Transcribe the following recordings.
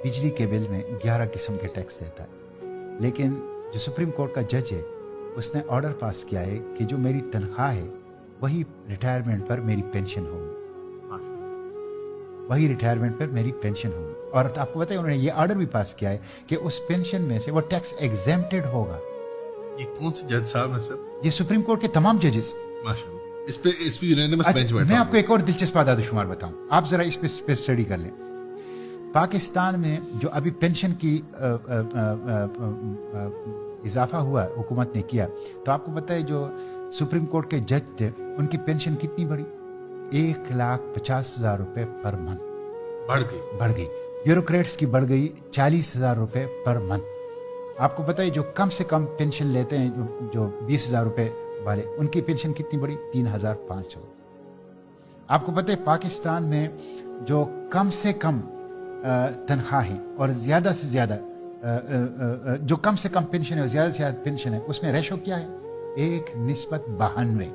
बिजली के बिल में 11 किस्म के टैक्स देता है, लेकिन जो सुप्रीम कोर्ट का जज है उसने ऑर्डर पास किया है कि जो मेरी तनख्वाह है वही रिटायरमेंट पर मेरी पेंशन होगी, वही रिटायरमेंट पर मेरी पेंशन होगी। और आपको बताइए उन्होंने ये ऑर्डर भी पास किया है कि उस पेंशन में से वो टैक्स एग्जेम्प्टेड होगा। ये कौन से जज साहब है सर? ये सुप्रीम कोर्ट के तमाम जजेस। माशाल्लाह। इस पे यूनानिमस बेंच बैठा। मैं आपको एक और दिलचस्प आदादशुमार बताऊं, आप जरा इस पे स्टडी कर लें। पाकिस्तान में जो अभी पेंशन की इजाफा हुआ हुकूमत ने किया, तो आपको पता है जो सुप्रीम कोर्ट के जज थे उनकी पेंशन कितनी बढ़ी? 1,50,000 रुपए पर मंथ बढ़ गई। ब्यूरोक्रेट्स की बढ़ गई 40,000 रुपए पर मंथ। आपको पता है जो कम से कम पेंशन लेते हैं, जो 20,000 रुपए वाले, उनकी पेंशन कितनी बढ़ी? 3,500। आपको पता है पाकिस्तान में जो कम से कम तनख्वाह है और ज्यादा से ज्यादा जो कम से कम पेंशन है और ज्यादा से ज्यादा पेंशन है, उसमें रेशो क्या है? 1:92।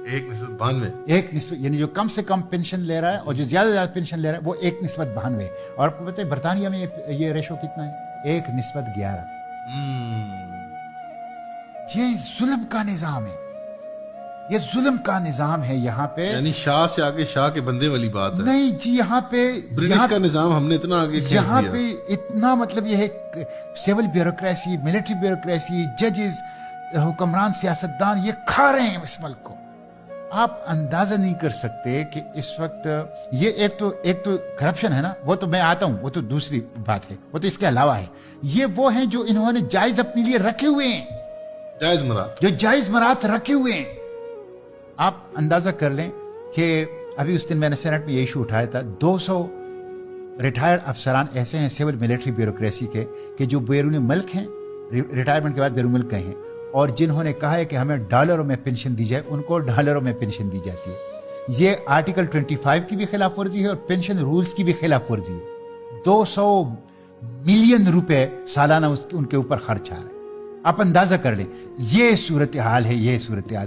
1:92 यानी जो कम से कम पेंशन ले रहा है और जो ज्यादा से ज्यादा पेंशन ले रहा है वो 1:92। और आपको पता है बरतानिया में ये रेशो कितना है? 1:11। ये जुल्म का निजाम है, ये जुल्म का निजाम है यहाँ पे। यानी शाह से आगे शाह के बंदे वाली बात है। नहीं जी, यहाँ पे ब्रिटिश का निजाम हमने इतना आगे खींच दिया। यहाँ पे इतना मतलब ये है सिविल ब्यूरोक्रेसी, मिलिट्री ब्यूरोक्रेसी, जजेस, हुक्मरान, सियासतदान ये खा रहे हैं इस मुल्क को। आप अंदाजा नहीं कर सकते कि इस वक्त ये एक तो करप्शन है ना, वो तो मैं आता हूं, वो तो दूसरी बात है, वो तो इसके अलावा है। ये वो हैं जो इन्होंने जायज अपने लिए रखे हुए हैं, जो जायज मरात रखे हुए हैं। आप अंदाजा कर लें कि अभी उस दिन मैंने सेनेट में ये इशू उठाया था, 200 रिटायर्ड अफसरान ऐसे हैं सिविल मिलिट्री ब्यूरोक्रेसी के कि जो बैरून मुल्क हैं, रिटायरमेंट के बाद बैरून मुल्क गए हैं, और जिन्होंने कहा है कि हमें डॉलरों में पेंशन दी जाए, उनको डॉलरों में पेंशन दी जाती है। ये आर्टिकल 25 की भी खिलाफ वर्जी है और पेंशन रूल्स की भी खिलाफ वर्जी है। 200 मिलियन रुपए सालाना उनके ऊपर खर्च आ रहा है। आप अंदाजा कर लें, ये सूरत हाल है, ये सूरत हाल।